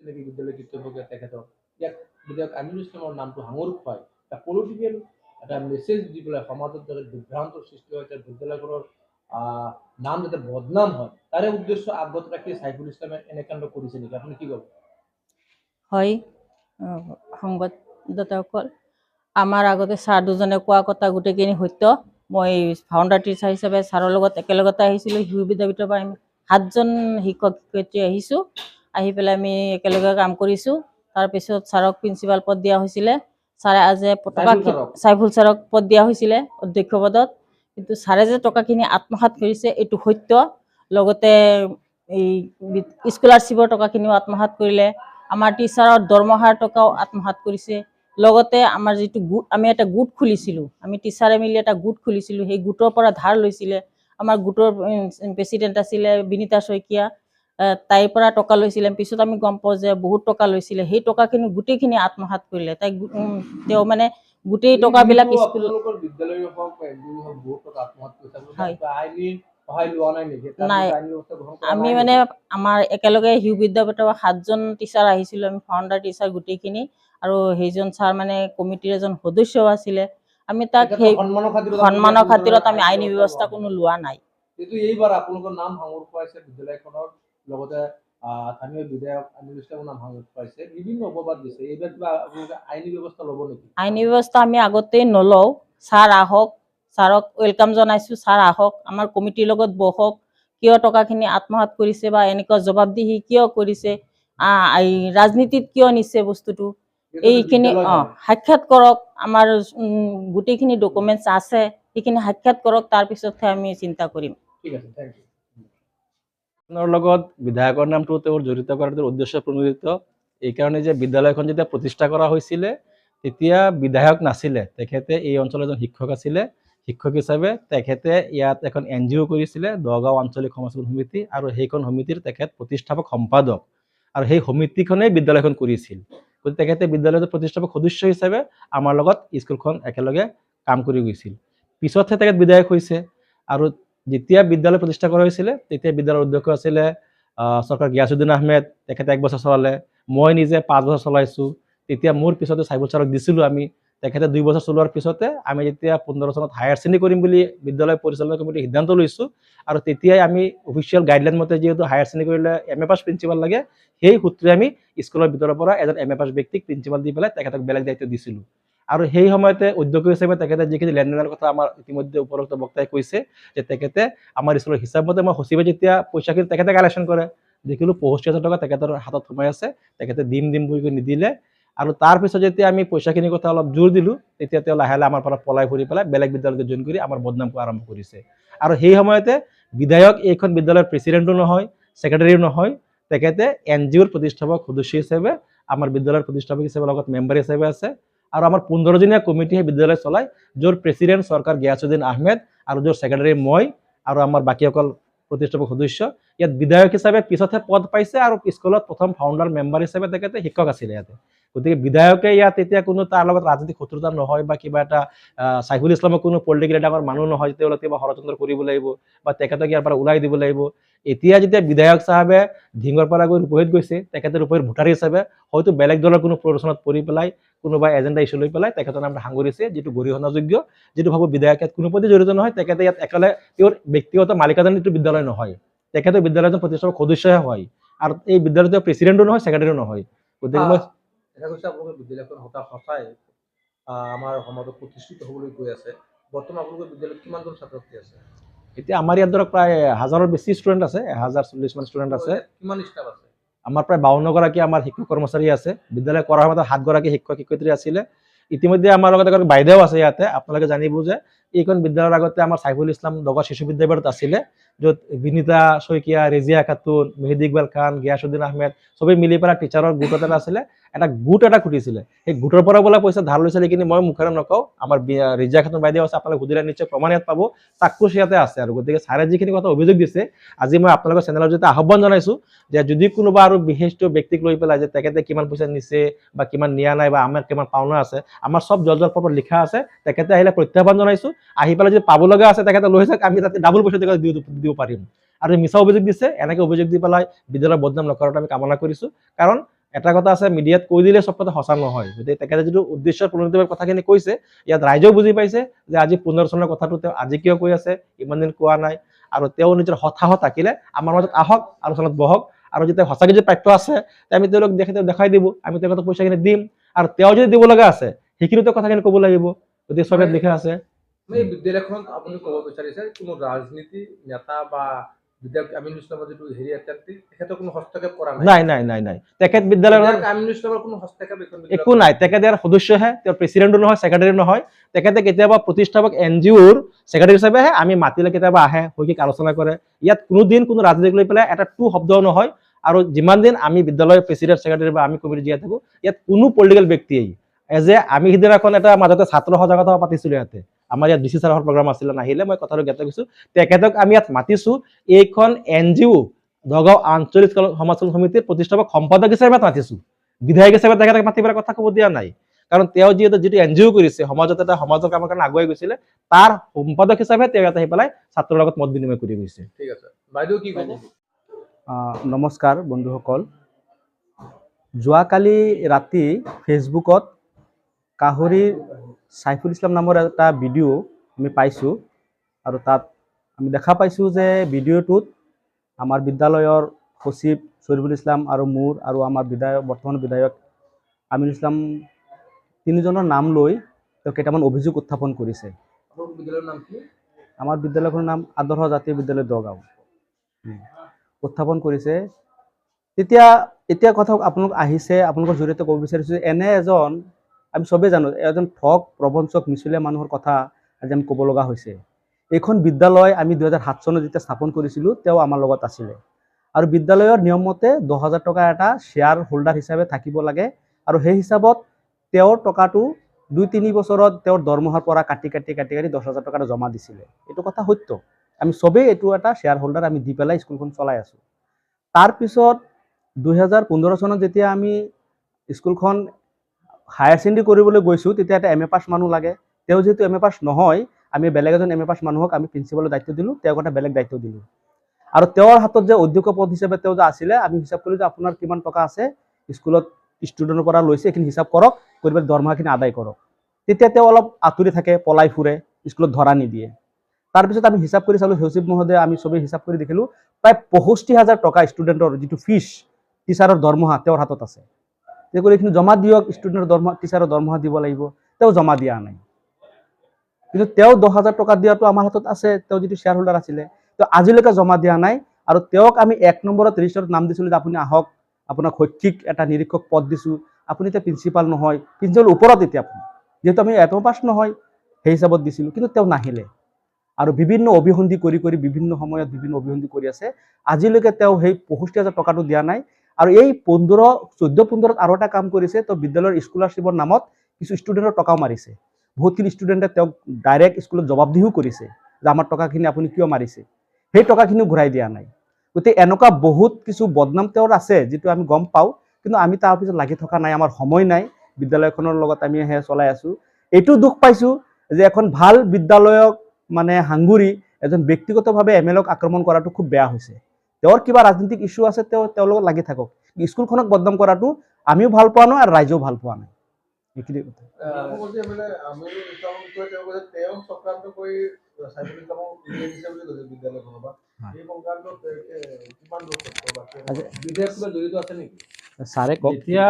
নেকি বিদ্যালয় কৰ্তৃপক্ষে তেখেতক ইয়াত বিধায়ক আমিনুল ইছলামৰ নামটো সাঙুৰ খুৱাই এটা পলিটিকেল এটা মেছেজ দি পেলাই সমাজত যাতে বিভ্ৰান্তৰ সৃষ্টি হয় বিদ্যালয়খনৰ নাম যাতে বদনাম হয় তাৰে উদ্দেশ্য আগত ৰাখি সাইফুল ইছলামে এনে কাণ্ড কৰিছে নেকি আপুনি কি ক'ব? হয় সংবাদদাতাসকল, আমাৰ আগতে ছাৰ দুজনে কোৱা কথা গোটেইখিনি সত্য। মই ফাউণ্ডাৰ টিচাৰ হিচাপে ছাৰৰ লগত একেলগতে আহিছিলোঁ। শিশু বিদ্যাপীঠৰ পৰা আমি 7জন শিক্ষক শিক্ষয়িত্ৰী আহিছোঁ। আহি পেলাই আমি একেলগে কাম কৰিছোঁ। তাৰপিছত ছাৰক প্ৰিন্সিপাল পদ দিয়া হৈছিলে। ছাৰে আজি সাইফুল ছাৰক পদ দিয়া হৈছিলে অধ্যক্ষ পদত। কিন্তু ছাৰে যে টকাখিনি আত্মসাৎ কৰিছে এইটো সত্য। লগতে এই স্কলাৰশ্বিপৰ টকাখিনিও আত্মসাৎ কৰিলে। আমাৰ টিচাৰৰ দৰমহাৰ টকাও আত্মসাৎ কৰিছে। লগতে আমাৰ যিটো আমি এটা গোট খুলিছিলোঁ, আমি টিচাৰে মিলি এটা গোট খুলিছিলোঁ, সেই গোটৰ পৰা ধাৰ লৈছিলে। আমাৰ গোটৰ প্ৰেচিডেণ্ট আছিলে বিনীতা শইকীয়া, তাইৰ পৰা টকা লৈছিলে। পিছত আমি গম পাওঁ যে বহুত টকা লৈছিলে। সেই টকাখিনি গোটেইখিনি আত্মসাৎ কৰিলে। তেওঁ মানে গোটেই টকাবিলাক নাই। আমি মানে আমাৰ একেলগে শিশু বিদ্যাপীঠৰ 7জন টিচাৰ আহিছিলোঁ। আমি ফাউণ্ডাৰ টিচাৰ গোটেইখিনি, আৰু সেইজন ছাৰ মানে কমিটিৰ এজন সদস্যও আছিলে। আমি তাক সেই সন্মানৰ খাতিৰত আমি আইনী ব্যৱস্থা কোনো লোৱা নাই। কিন্তু এইবাৰ আপোনালোকৰ নাম সাঙুৰ খুৱাইছে বিদ্যালয়খনৰ লগতে স্থানীয় বিধায়ক আমিনুল ইছলামৰ নাম সাঙুৰ খুৱাইছে, বিভিন্ন অপবাদ দিছে। এইবাৰ কিবা আপোনালোকে আইনী ব্যৱস্থা ল'ব নেকি? আইনী ব্যৱস্থা আমি আগতেই নলওঁ। ছাৰ আহক, ছাৰক ৱেলকাম জনাইছোঁ। ছাৰ আহক, আমাৰ কমিটিৰ লগত বহক, কিয় টকাখিনি আত্মসাৎ কৰিছে বা এনেকুৱা জবাবদিহি কিয় কৰিছে, ৰাজনীতিত কিয় নিছে বস্তুটো, এইখিনি সাক্ষাৎ কৰক। আমাৰ গোটেইখিনি ডকুমেণ্টছ আছে, সেইখিনি সাক্ষাৎ কৰক, তাৰপিছতহে আমি চিন্তা কৰিম। ঠিক আছে, থেংক ইউ। আপোনাৰ লগত বিধায়কৰ নামটো তেওঁৰ জড়িত কৰাৰ উদ্দেশ্য প্ৰণোদিত এইকাৰণে যে বিদ্যালয়খন যেতিয়া প্ৰতিষ্ঠা কৰা হৈছিলে তেতিয়া বিধায়ক নাছিলে, তেখেতে এই অঞ্চলৰ এজন শিক্ষক আছিলে। শিক্ষক হিচাপে তেখেতে ইয়াত এখন NGO কৰিছিলে, দহগাঁও আঞ্চলিক সমাজকল্যাণ সমিতি, আৰু সেইখন সমিতিৰ তেখেত প্ৰতিষ্ঠাপক সম্পাদক, আৰু সেই সমিতিখনেই বিদ্যালয়খন কৰিছিল। গতিকে তেখেতে বিদ্যালয়ৰ প্ৰতিষ্ঠাপক সদস্য হিচাপে আমাৰ লগত স্কুলখন একেলগে কাম কৰি গৈছিল। পিছতহে তেখেত বিধায়ক হৈছে। আৰু যেতিয়া বিদ্যালয় প্ৰতিষ্ঠা কৰা হৈছিলে তেতিয়া বিদ্যালয়ৰ অধ্যক্ষ আছিলে চৰকাৰ গিয়াছুদ্দিন আহমেদ, তেখেতে 1 বছৰ চলালে। মই নিজে 5 বছৰ চলাইছোঁ। তেতিয়া মোৰ পিছতে সাইফুল ছাৰক দিছিলোঁ আমি, তেখেতে 2 বছৰ চলোৱাৰ পিছতে আমি যেতিয়া 15 চনত হায়াৰ ছেকেণ্ডেৰী কৰিম বুলি বিদ্যালয় পৰিচালনা কমিটিৰ সিদ্ধান্ত লৈছোঁ, আৰু তেতিয়াই আমি অফিচিয়েল গাইডলাইন মতে যিহেতু হায়াৰ ছেকেণ্ডেৰী কৰিলে MA পাছ প্ৰিন্সিপাল লাগে, সেই সূত্ৰে আমি স্কুলৰ ভিতৰৰ পৰা এজন MA পাছ ব্যক্তিক প্ৰিন্সিপাল দি পেলাই তেখেতক বেলেগ দায়িত্ব দিছিলোঁ। আৰু সেই সময়তে অধ্যক্ষ হিচাপে তেখেতে যিখিনি লেনদেনৰ কথা আমাৰ ইতিমধ্যে উপৰোক্ত বক্তাই কৈছে যে তেখেতে আমাৰ স্কুলৰ হিচাপ মতে মই সচিবে যেতিয়া পইচাখিনি তেখেতে কালেকশ্যন কৰে, দেখিলোঁ 65,000 টকা তেখেতৰ হাতত সোমাই আছে, তেখেতে দিম বুলি নিদিলে। আৰু তাৰপিছত যেতিয়া আমি পইচাখিনিৰ কথা অলপ জোৰ দিলোঁ তেতিয়া তেওঁ লাহে লাহে আমাৰ পৰা পলাই ফুৰি পেলাই বেলেগ বিদ্যালয়ত জইন কৰি আমাৰ বদনামটো আৰম্ভ কৰিছে। আৰু সেই সময়তে বিধায়ক এইখন বিদ্যালয়ৰ প্ৰেচিডেণ্টো নহয়, ছেক্ৰেটাৰীও নহয়, তেখেতে NGOৰ প্ৰতিষ্ঠাপক সদস্য হিচাপে আমাৰ বিদ্যালয়ৰ প্ৰতিষ্ঠাপক হিচাপে লগত মেম্বাৰ হিচাপে আছে। আৰু আমাৰ 15জনীয়া কমিটিয়ে বিদ্যালয় চলায়, য'ৰ প্ৰেচিডেণ্ট চৰকাৰ গিয়াছুদ্দিন আহমেদ আৰু য'ৰ ছেক্ৰেটাৰী মই আৰু আমাৰ বাকীসকল প্ৰতিষ্ঠাপক সদস্য। ইয়াত বিধায়ক হিচাপে পিছতহে পদ পাইছে, আৰু স্কুলত প্ৰথম ফাউণ্ডাৰ মেম্বাৰ হিচাপে তেখেতে শিক্ষক আছিলে ইয়াতে। গতিকে বিধায়কে ইয়াত এতিয়া কোনো তাৰ লগত ৰাজনৈতিক শত্ৰুতা নহয়, বা কিবা এটা সাইফুল ইছলামৰ কোনো পলিটিকেল ডাঙৰ মানুহ নহয় তেওঁলোকে কিবা ষড়যন্ত্ৰ কৰিব লাগিব বা তেখেতক ইয়াৰ পৰা ওলাই দিব লাগিব। এতিয়া যেতিয়া বিধায়ক চাহাবে ধিঙৰ পৰা গৈ ৰূপহীত গৈছে, তেখেতে ৰূপহীৰ ভোটাৰ হিচাপে হয়তো বেলেগ দলৰ কোনো প্ৰৰোচনাত পৰি পেলাই কোনোবা এজেণ্ডা ইছ্যু লৈ পেলাই তেখেতৰ নামটো সাঙুৰিছে, যিটো গৰিহণাযোগ্য, যিটো ভাবোঁ বিধায়ক ইয়াত কোনো পধ্যেই জড়িত নহয়। তেখেতে ইয়াত একেবাৰে তেওঁৰ ব্যক্তিগত মালিকাধীন বিদ্যালয় নহয়, তেখেতে বিদ্যালয়ৰ প্ৰতিষ্ঠাপক সদস্যহে হয়, আৰু এই বিদ্যালয়ৰ প্ৰেচিডেণ্টো নহয়, ছেক্ৰেটাৰীও নহয়। গতিকে মই দেখা কৈছে আপোনালোকৰ বিদ্যালয়খন সঁচাই আমাৰ সমাজত প্ৰতিষ্ঠিত হ'বলৈ গৈ আছে। বৰ্তমান আপোনালোকৰ বিদ্যালয়ত কিমানজন ছাত্ৰ ছাত্ৰী আছে? এতিয়া আমাৰ ইয়াত ধৰক প্ৰায় 1000ৰ বেছি ষ্টুডেণ্ট আছে, 1040 মান ষ্টুডেণ্ট আছে। কিমান ষ্টাফ আছে? আমাৰ প্ৰায় 52গৰাকী আমাৰ শিক্ষক কৰ্মচাৰী আছে। বিদ্যালয় কৰাৰ সময়ত 7গৰাকী শিক্ষক শিক্ষয়িত্ৰী আছিলে। ইতিমধ্যে আমাৰ লগত এগৰাকী বাইদেউ আছে ইয়াতে। আপোনালোকে জানিব যে এইখন বিদ্যালয়ৰ আগতে আমাৰ সাইফুল ইছলাম দগা শিশু বিদ্যাপীঠত আছিলে, য'ত বিনীতা শইকীয়া, ৰেজিয়া খাতুন, মেহেদি ইকবাল খান, গিয়াছুদ্দিন আহমেদ চবেই মিলি পেলাই টিচাৰৰ গোট এটা আছিলে, এটা গোট এটা খুলিছিলে। সেই গোটৰ পৰা বোলে পইচা ধাৰ লৈছিলে, কিন্তু মই মুখেৰে নকওঁ। আমাৰ ৰেজিয়া খাতুন বাইদেউ আছে, আপোনালোকে সুধিলে নিশ্চয় প্ৰমাণ ইয়াত পাব, চাক্ষুষ ইয়াতে আছে। আৰু গতিকে ছাৰে যিখিনি কথা অভিযোগ দিছে, আজি মই আপোনালোকৰ চেনেলৰ জৰিয়তে আহ্বান জনাইছোঁ যে যদি কোনোবা আৰু বিশিষ্ট ব্যক্তিক লৈ পেলাই যে তেখেতে কিমান পইচা নিছে বা কিমান নিয়া নাই বা আমাৰ কিমান পাওনা আছে, আমাৰ সব জলপত্ৰ লিখা আছে। তেখেতে আহিলে প্ৰত্যাহ্বান জনাইছোঁ, আহি পেলাই যদি পাব লগা আছে তেখেতে লৈ যাওক, আমি তাতে ডাবল পইচা দিব পাৰিম। আৰু মিছা অভিযোগ দিছে, এনেকৈ অভিযোগ দি পেলাই বিদ্যালয়ৰ বদনাম নকৰাটো আমি কামনা কৰিছোঁ। কাৰণ এটা কথা আছে, মিডিয়াত কৈ দিলে চব কথা সঁচা নহয়। গতিকে তেখেতে যিটো উদ্দেশ্য প্ৰণোদিত কথাখিনি কৈছে, ইয়াত ৰাইজেও বুজি পাইছে যে আজি পুনৰ্বাচনৰ কথাটো তেওঁ আজি কিয় কৈ আছে, ইমান দিন কোৱা নাই। আৰু তেওঁ নিজৰ হতাশত থাকিলে আমাৰ মাজত আহক, আলোচনাত বহক, আৰু যেতিয়া সঁচাকৈ যদি প্ৰাপ্য আছে আমি তেওঁলোক দেখাই দিব, আমি তেওঁলোকক পইচাখিনি দিম। আৰু তেওঁ যদি দিব লগা আছে সেইখিনিতো কথাখিনি ক'ব লাগিব। গতিকে চব ইয়াত লিখা আছে। এই বিদ্যালয়খনত আপুনি ক'ব বিচাৰিছে কোনো ৰাজনীতি নেতা বা বিধায়ক আমিনুল ইছলামৰ যিটো হেৰি আছে তেখেতৰ কোনো হস্তক্ষেপ কৰা নাই? নাই। তেখেত বিদ্যালয়ৰ বিধায়ক আমিনুল ইছলামৰ কোনো হস্তক্ষেপ একো নাই। তেখেতে ইয়াৰ সদস্যহে, তেওঁৰ প্ৰেচিডেণ্টো নহয়, ছেক্ৰেটাৰী নহয়। তেখেতে কেতিয়াবা প্ৰতিষ্ঠাপক NGOৰ ছেক্ৰেটাৰী হিচাপেহে আমি মাতিলে কেতিয়াবা আহে, শৈক্ষিক আলোচনা কৰে। ইয়াত কোনোদিন কোনো ৰাজনীতিক লৈ পেলাই এটা শব্দও নহয়। আৰু যিমান দিন আমি বিদ্যালয়ৰ প্ৰেচিডেণ্ট, ছেক্ৰেটাৰী বা আমি কমিটি জীয়াই থাকোঁ, ইয়াত কোনো পলিটিকেল ব্যক্তিয়েই আমি সিদিনাখন এটা মাজতে ছাত্ৰ সজাগতা পাতিছিলোঁ ইয়াতে, আমাৰ ইয়াত DC ছাৰৰ প্ৰগ্ৰাম আছিলে, নাহিলে, মই কথাটো জ্ঞাত কৰিছোঁ। তেখেতক আমি ইয়াত মাতিছোঁ, এইখন NGO নগাঁও আঞ্চলিক সমাজসেৱা সমিতিৰ প্ৰতিষ্ঠাপক সম্পাদক হিচাপে মাতিছোঁ, বিধায়ক হিচাপে তেখেতক মাতি পেলাই কথা ক'ব দিয়া নাই। কাৰণ তেওঁ যিটো NGO কৰিছে, সমাজত এটা সমাজৰ কামৰ কাৰণে আগুৱাই গৈছিলে, তাৰ সম্পাদক হিচাপে তেওঁ ইয়াত আহি পেলাই ছাত্ৰৰ লগত মত বিনিময় কৰি গৈছে। ঠিক আছে, বাইদেউ কি ক'ব? নমস্কাৰ বন্ধুসকল। যোৱাকালি ৰাতি ফেচবুকত কাহৰীৰ সাইফুল ইছলাম নামৰ এটা ভিডিঅ' আমি পাইছোঁ, আৰু তাত আমি দেখা পাইছোঁ যে ভিডিঅ'টোত আমাৰ বিদ্যালয়ৰ সচিব শৰীফুল ইছলাম আৰু মোৰ আৰু আমাৰ বৰ্তমান বিধায়ক আমিনুল ইছলাম তিনিজনৰ নাম লৈ তেওঁ কেইটামান অভিযোগ উত্থাপন কৰিছে। আপোনাৰ বিদ্যালয়ৰ নাম কি? আমাৰ বিদ্যালয়খনৰ নাম আদৰ্শ জাতীয় বিদ্যালয় দগাঁও। উত্থাপন কৰিছে। এতিয়া কথা আপোনালোক আহিছে, আপোনালোকৰ জৰিয়তে ক'ব বিচাৰিছোঁ, এনে এজন, আমি চবেই জানো, এজন ঠগ প্ৰবঞ্চক মিছলীয়া মানুহৰ কথা আজি আমি ক'ব লগা হৈছে। এইখন বিদ্যালয় আমি 2007 চনত যেতিয়া স্থাপন কৰিছিলোঁ, তেওঁ আমাৰ লগত আছিলে। আৰু বিদ্যালয়ৰ নিয়ম মতে 10,000 টকা এটা শ্বেয়াৰ হোল্ডাৰ হিচাপে থাকিব লাগে, আৰু সেই হিচাপত তেওঁৰ টকাটো 2-3 বছৰত তেওঁৰ দৰমহাৰ পৰা কাটি 10,000 টকা জমা দিছিলে। এইটো কথা সত্য। আমি চবেই এইটো এটা শ্বেয়াৰ হোল্ডাৰ আমি দি পেলাই স্কুলখন চলাই আছোঁ। তাৰপিছত 2015 চনত যেতিয়া আমি স্কুলখন হায়াৰ ছেকেণ্ডেৰী কৰিবলৈ গৈছোঁ, তেতিয়া এটা MA পাছ মানুহ লাগে। তেওঁ যিহেতু MA পাছ নহয়, আমি বেলেগ এজন MA পাছ মানুহক আমি প্ৰিন্সিপালৰ দায়িত্ব দিলোঁ, তেওঁক এটা বেলেগ দায়িত্ব দিলোঁ। আৰু তেওঁৰ হাতত যে অধ্যক্ষ পদ হিচাপে তেওঁ যে আছিলে, আমি হিচাপ কৰিলোঁ যে আপোনাৰ কিমান টকা আছে স্কুলত ষ্টুডেণ্টৰ পৰা লৈছে, এইখিনি হিচাপ কৰক, কৰি পেলাই দৰমহাখিনি আদায় কৰক। তেতিয়া তেওঁ অলপ আঁতৰি থাকে, পলাই ফুৰে, স্কুলত ধৰা নিদিয়ে। তাৰপিছত আমি হিচাপ কৰি চালোঁ, সচিব মহোদয় আমি চবেই হিচাপ কৰি দেখিলোঁ প্ৰায় 65,000 টকা ষ্টুডেণ্টৰ যিটো ফিজ, টিচাৰৰ দৰমহা তেওঁৰ হাতত আছে। তেওঁ ক'লে এইখিনি জমা দিয়ক, ষ্টুডেণ্টৰ দৰমহা, টিচাৰৰ দৰমহা দিব লাগিব। তেওঁ জমা দিয়া নাই। কিন্তু তেওঁ 10,000 টকা দিয়াটো আমাৰ হাতত আছে, তেওঁ যিটো শ্বেয়াৰ হোল্ডাৰ আছিলে, তেওঁ আজিলৈকে জমা দিয়া নাই। আৰু তেওঁক আমি 1 নম্বৰত ৰেজিষ্টাৰত নাম দিছিলোঁ যে আপুনি আহক, আপোনাক শৈক্ষিক এটা নিৰীক্ষক পদ দিছোঁ, আপুনি এতিয়া প্ৰিন্সিপাল নহয়, প্ৰিন্সিপালৰ ওপৰত এতিয়া আপুনি, যিহেতু আমি MA পাছ নহয়, সেই হিচাপত দিছিলোঁ। কিন্তু তেওঁ নাহিলে, আৰু বিভিন্ন অভিসন্ধি কৰি বিভিন্ন সময়ত বিভিন্ন অভিসন্ধি কৰি আছে। আজিলৈকে তেওঁ সেই 65,000 টকাটো দিয়া নাই। আৰু এই 14-15ত আৰু এটা কাম কৰিছে, তেওঁ বিদ্যালয়ৰ স্কলাৰশ্বিপৰ নামত কিছু ষ্টুডেণ্টৰ টকাও মাৰিছে। বহুতখিনি ষ্টুডেণ্টে তেওঁক ডাইৰেক্ট স্কুলত জবাবদিহিও কৰিছে যে আমাৰ টকাখিনি আপুনি কিয় মাৰিছে, সেই টকাখিনিও ঘূৰাই দিয়া নাই। গতিকে এনেকুৱা বহুত কিছু বদনাম তেওঁৰ আছে, যিটো আমি গম পাওঁ, কিন্তু আমি তাৰ পিছত লাগি থকা নাই, আমাৰ সময় নাই, বিদ্যালয়খনৰ লগত আমি চলাই আছোঁ। এইটো দুখ পাইছোঁ যে এখন ভাল বিদ্যালয়ক মানে হাংগুৰি এজন ব্যক্তিগতভাৱে MLAক আক্ৰমণ কৰাটো খুব বেয়া হৈছে। তেওঁৰ কিবা ৰাজনৈতিক ইস্যু আছে, তেওঁৰ লগত লাগি থাকক। স্কুলখনক বদনাম কৰাটো আমিও ভাল পোৱা নাই আৰু ৰাইজেও ভাল পোৱা নাই। এইখিনি কথা। ছাৰে কওক। এতিয়া